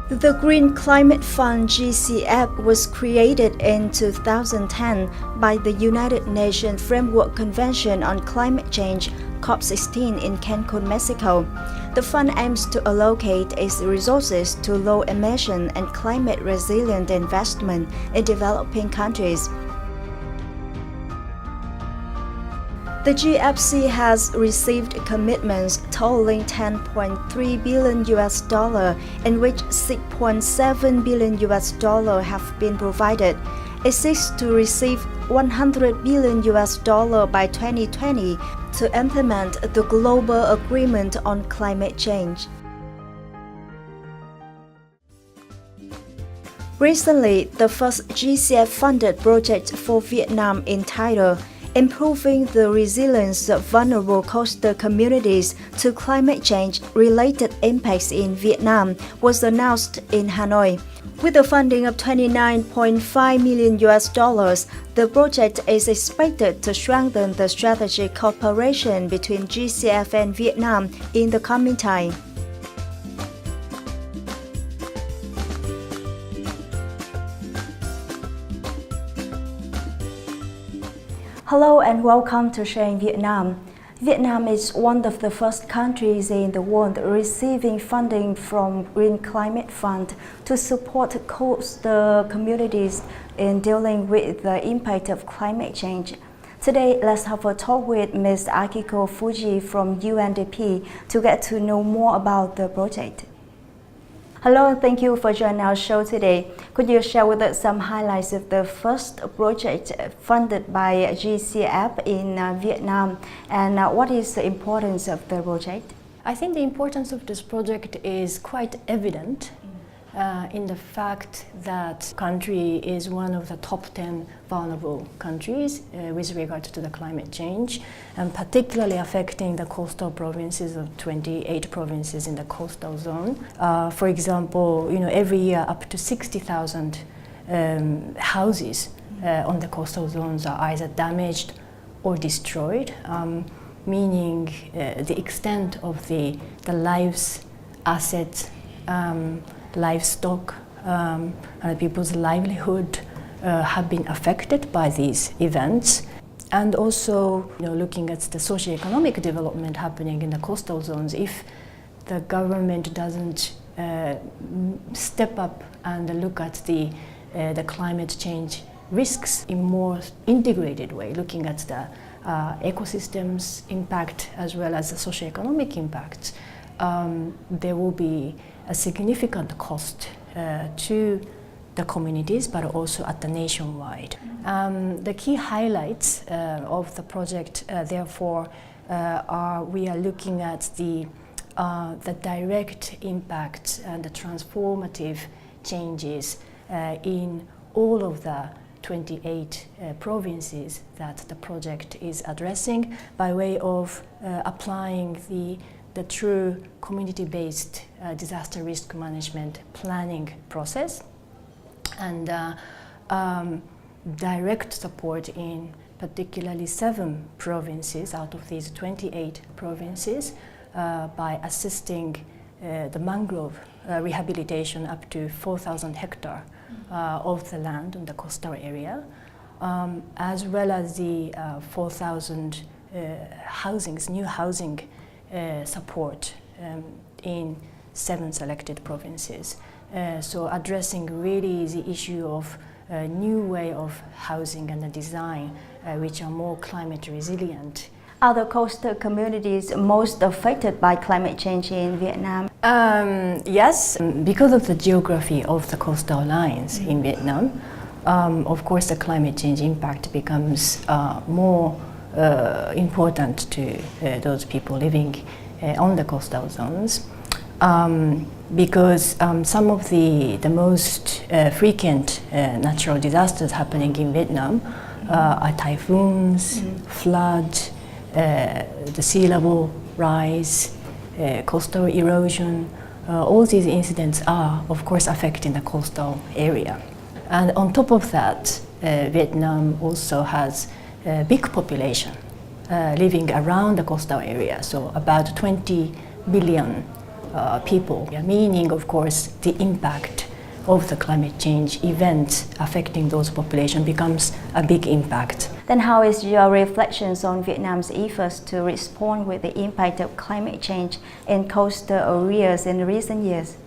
The Green Climate Fund (GCF) was created in 2010 by the United Nations Framework Convention on Climate Change (COP16) in Cancun, Mexico. The fund aims to allocate its resources to low-emission and climate-resilient investment in developing countries. The GFC has received commitments totaling $10.3 billion, in which $6.7 billion have been provided. It seeks to receive $100 billion by 2020 to implement the Global Agreement on Climate Change. Recently, the first GCF-funded project for Vietnam entitled Improving the Resilience of Vulnerable Coastal Communities to Climate Change-Related Impacts in Vietnam was announced in Hanoi. With a funding of $29.5 million, the project is expected to strengthen the strategic cooperation between GCF and Vietnam in the coming time. Hello and welcome to Sharing Vietnam. Vietnam is one of the first countries in the world receiving funding from Green Climate Fund to support coastal communities in dealing with the impact of climate change. Today, let's have a talk with Ms. Akiko Fujii from UNDP to get to know more about the project. Hello and thank you for joining our show today. Could you share with us some highlights of the first project funded by GCF in Vietnam, and what is the importance of the project? I think the importance of this project is quite evident in the fact that country is one of the top 10 vulnerable countries with regard to the climate change, and particularly affecting the coastal provinces of 28 provinces in the coastal zone. For example, every year up to 60,000 houses on the coastal zones are either damaged or destroyed, meaning the extent of the lives, assets, livestock, and people's livelihood have been affected by these events. And also, looking at the socio-economic development happening in the coastal zones, if the government doesn't step up and look at the climate change risks in more integrated way, looking at the ecosystems impact as well as the socio-economic impacts, there will be a significant cost to the communities, but also at the nationwide. The key highlights of the project, therefore, we are looking at the direct impact and the transformative changes in all of the 28 provinces that the project is addressing by way of applying the true community-based disaster risk management planning process and direct support in particularly 7 provinces out of these 28 provinces by assisting the mangrove rehabilitation up to 4,000 hectares of the land in the coastal area, as well as the 4,000 new housing support in 7 selected provinces. So addressing really the issue of a new way of housing and the design which are more climate resilient. Are the coastal communities most affected by climate change in Vietnam? Yes, because of the geography of the coastal lines in Vietnam, of course the climate change impact becomes more important to those people living on the coastal zones, because some of the most frequent natural disasters happening in Vietnam are typhoons, floods, the sea level rise, coastal erosion. All these incidents are, of course, affecting the coastal area. And on top of that, Vietnam also has a big population living around the coastal area, so about 20 billion people, meaning, of course, the impact of the climate change events affecting those populations becomes a big impact. Then how is your reflections on Vietnam's efforts to respond with the impact of climate change in coastal areas in recent years?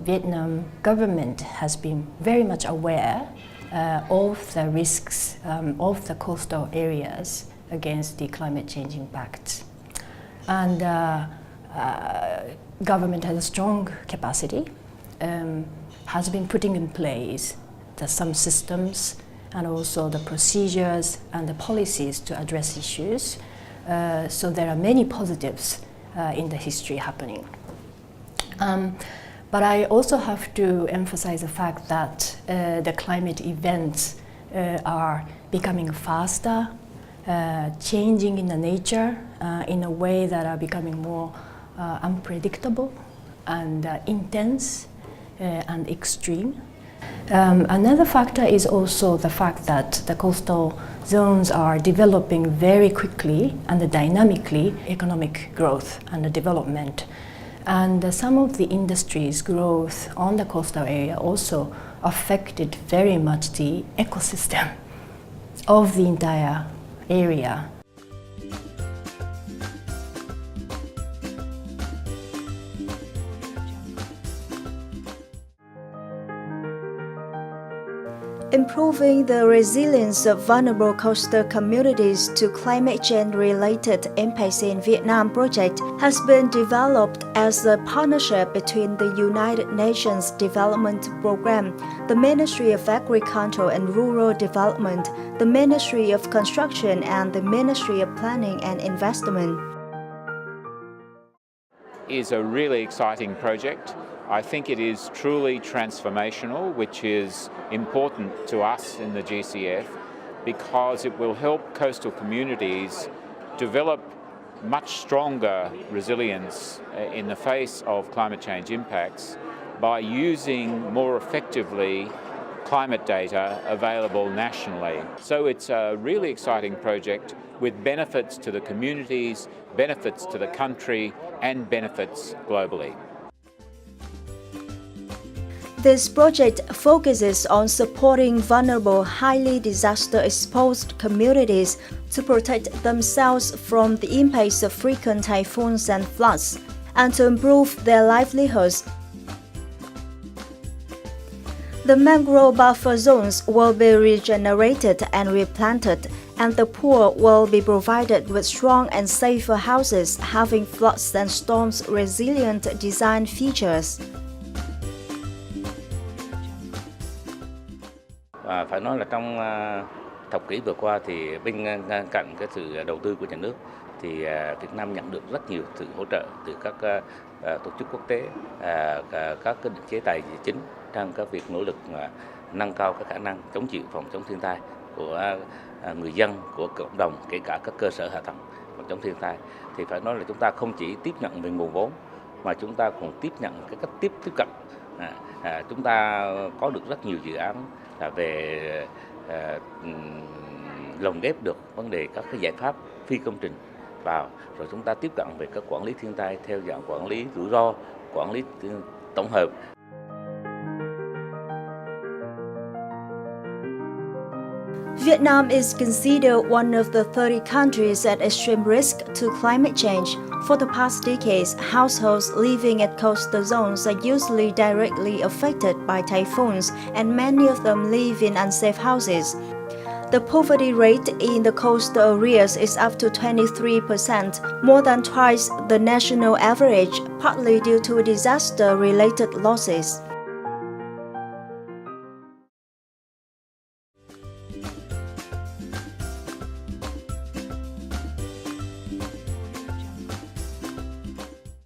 Vietnam government has been very much aware of the risks of the coastal areas against the climate change impacts. And government has a strong capacity, has been putting in place some systems and also the procedures and the policies to address issues. So there are many positives in the history happening. But I also have to emphasize the fact that the climate events are becoming faster, changing in the nature in a way that are becoming more unpredictable and intense and extreme. Another factor is also the fact that the coastal zones are developing very quickly and dynamically economic growth and development. And some of the industries' growth on the coastal area also affected very much the ecosystem of the entire area. Improving the resilience of vulnerable coastal communities to climate change-related impacts in Vietnam project has been developed as a partnership between the United Nations Development Programme, the Ministry of Agriculture and Rural Development, the Ministry of Construction, and the Ministry of Planning and Investment. Is a really exciting project. I think it is truly transformational, which is important to us in the GCF because it will help coastal communities develop much stronger resilience in the face of climate change impacts by using more effectively climate data available nationally. So it's a really exciting project with benefits to the communities, benefits to the country, and benefits globally. This project focuses on supporting vulnerable, highly disaster-exposed communities to protect themselves from the impacts of frequent typhoons and floods, and to improve their livelihoods. The mangrove buffer zones will be regenerated and replanted, and the poor will be provided with strong and safer houses having floods and storms resilient design features. Phải nói là trong thập kỷ vừa qua thì bên cạnh cái sự đầu tư của nhà nước thì Việt Nam nhận được rất nhiều sự hỗ trợ từ các tổ chức quốc tế, các cái chế tài chính trong các việc nỗ lực nâng cao các khả năng chống chịu phòng chống thiên tai của người dân, của cộng đồng, kể cả các cơ sở hạ tầng phòng chống thiên tai. Thì phải nói là chúng ta không chỉ tiếp nhận về nguồn vốn mà chúng ta còn tiếp nhận cái cách tiếp cận. Chúng ta có được rất nhiều dự án về lồng ghép được vấn đề các cái giải pháp phi công trình vào, rồi chúng ta tiếp cận về các quản lý thiên tai theo dạng quản lý rủi ro, quản lý tổng hợp. Vietnam is considered one of the 30 countries at extreme risk to climate change. For the past decades, households living at coastal zones are usually directly affected by typhoons, and many of them live in unsafe houses. The poverty rate in the coastal areas is up to 23%, more than twice the national average, partly due to disaster-related losses.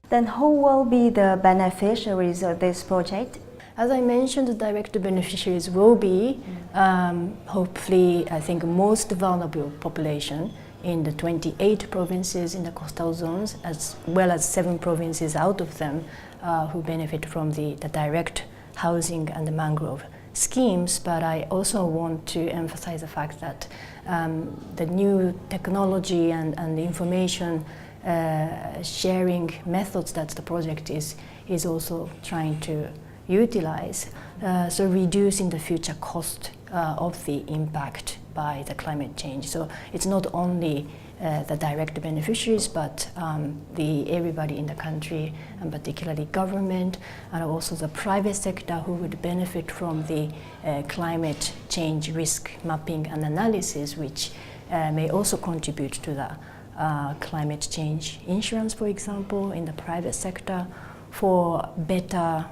Then who will be the beneficiaries of this project? As I mentioned, the direct beneficiaries will be, hopefully, I think, most vulnerable population in the 28 provinces in the coastal zones, as well as 7 provinces out of them who benefit from the direct housing and the mangrove schemes. But I also want to emphasize the fact that the new technology and the information sharing methods that the project is also trying to utilize, so reducing the future cost of the impact by the climate change. So it's not only the direct beneficiaries, but everybody in the country, and particularly government, and also the private sector who would benefit from the climate change risk mapping and analysis, which may also contribute to the climate change insurance, for example, in the private sector, for better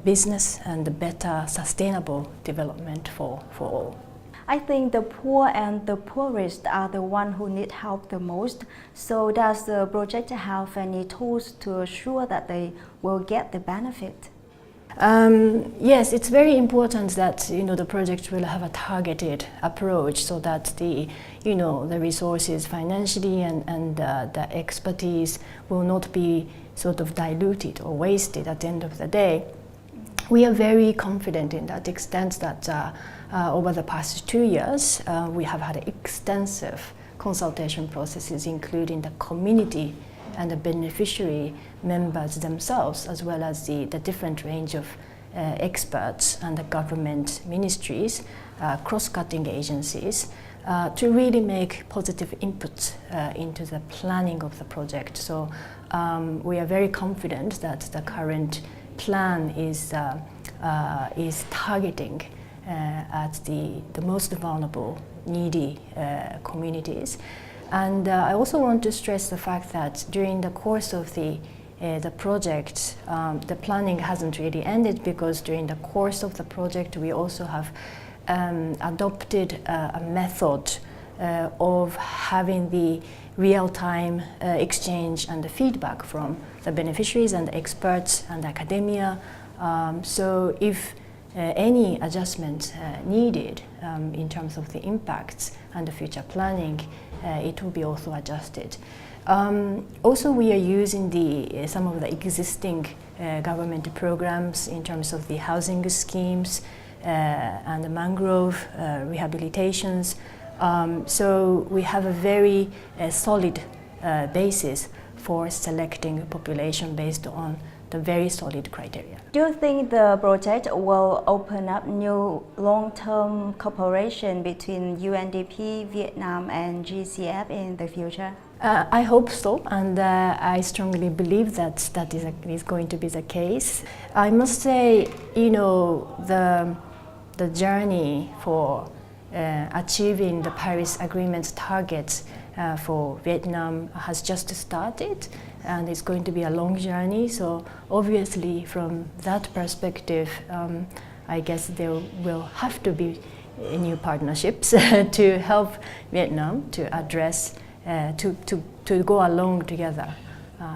business and better sustainable development for all. I think the poor and the poorest are the ones who need help the most. So does the project have any tools to assure that they will get the benefit? Yes, it's very important that the project will have a targeted approach, so that the resources financially and the expertise will not be sort of diluted or wasted at the end of the day. We are very confident in that extent that over the past 2 years we have had extensive consultation processes, including the community and the beneficiary members themselves, as well as the different range of experts and the government ministries, cross-cutting agencies, to really make positive inputs into the planning of the project. So we are very confident that the current plan is targeting at the most vulnerable, needy communities. And I also want to stress the fact that during the course of the project, the planning hasn't really ended, because during the course of the project we also have adopted a method of having the real-time exchange and the feedback from the beneficiaries and the experts and academia. So if any adjustment needed in terms of the impacts and the future planning, it will be also adjusted. Also, we are using some of the existing government programs in terms of the housing schemes and the mangrove rehabilitations. So we have a very solid basis for selecting a population based on the very solid criteria. Do you think the project will open up new long-term cooperation between UNDP, Vietnam and GCF in the future? I hope so, and I strongly believe that is going to be the case. I must say, the journey for achieving the Paris Agreement's targets for Vietnam has just started, and it's going to be a long journey. So obviously from that perspective, I guess there will have to be new partnerships to help Vietnam to address, to go along together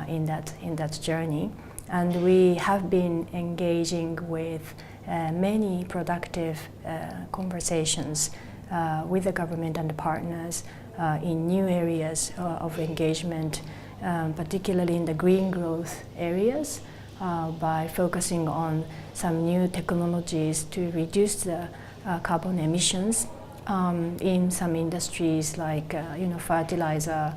in that journey. And we have been engaging with many productive conversations with the government and the partners in new areas of engagement, particularly in the green growth areas, by focusing on some new technologies to reduce the carbon emissions in some industries like fertilizer,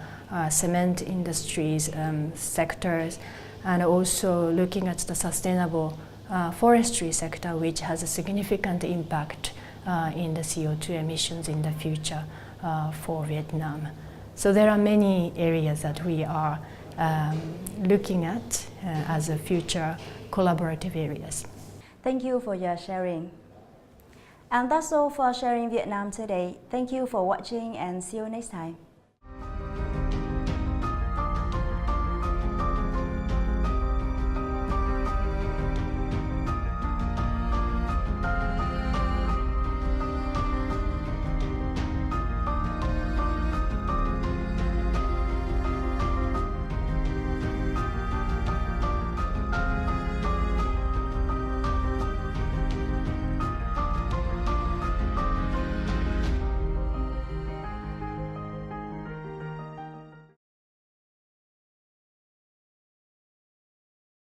cement industries, sectors, and also looking at the sustainable forestry sector, which has a significant impact in the CO2 emissions in the future for Vietnam. So there are many areas that we are looking at as a future collaborative areas. Thank you for your sharing. And that's all for Sharing Vietnam today. Thank you for watching and see you next time.